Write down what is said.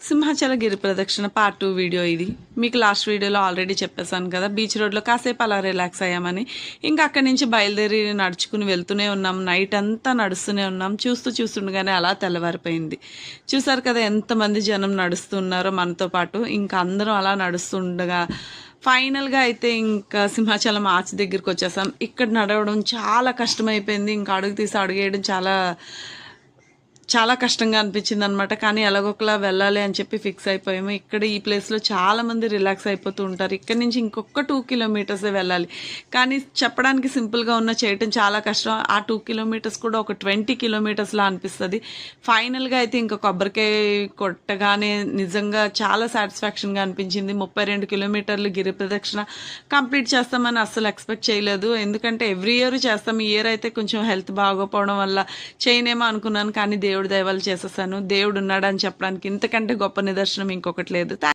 సింహాచల గిరి ప్రదక్షిణ part 2 video ఇది. మీకు లాస్ట్ వీడియోలో ఆల్రెడీ చెప్పేశాను కదా, బీచ్ రోడ్లో కాసేపు అలా రిలాక్స్ అయ్యామని. ఇంకా అక్కడి నుంచి బయలుదేరి నడుచుకుని వెళ్తూనే ఉన్నాం. నైట్ అంతా నడుస్తూనే ఉన్నాం. చూస్తుండగానే అలా తెల్లవారిపోయింది. చూసారు కదా ఎంతమంది జనం నడుస్తున్నారో మనతో పాటు. ఇంకా అందరం అలా నడుస్తుండగా ఫైనల్గా అయితే ఇంకా సింహాచలం ఆర్చ్ దగ్గరికి వచ్చేసాం. ఇక్కడ నడవడం చాలా కష్టమైపోయింది. ఇంకా అడుగు తీసి అడుగేయడం చాలా కష్టంగా అనిపించింది అనమాట. కానీ ఎలాగొకలా వెళ్ళాలి అని చెప్పి ఫిక్స్ అయిపోయాము. ఇక్కడ ఈ ప్లేస్లో చాలామంది రిలాక్స్ అయిపోతూ ఉంటారు. ఇక్కడ నుంచి ఇంకొక 2 కిలోమీటర్సే వెళ్ళాలి. కానీ చెప్పడానికి సింపుల్గా ఉన్న చేయటం చాలా కష్టం. ఆ 2 కిలోమీటర్స్ కూడా ఒక 20 కిలోమీటర్స్లా అనిపిస్తుంది. ఫైనల్గా అయితే ఇంకా కొబ్బరికాయ కొట్టగానే నిజంగా చాలా సాటిస్ఫాక్షన్గా అనిపించింది. 32 కిలోమీటర్లు గిరి ప్రదక్షిణ కంప్లీట్ చేస్తామని అస్సలు ఎక్స్పెక్ట్ చేయలేదు. ఎందుకంటే ఎవ్రీ ఇయర్ చేస్తాం. ఈ ఇయర్ అయితే కొంచెం హెల్త్ బాగోపోవడం వల్ల చేయనేమో అనుకున్నాను. కానీ దేవుడి దయ వల్ల చేసేసాను. దేవుడు ఉన్నాడని చెప్పడానికి ఇంతకంటే గొప్ప నిదర్శనం ఇంకొకటి లేదు.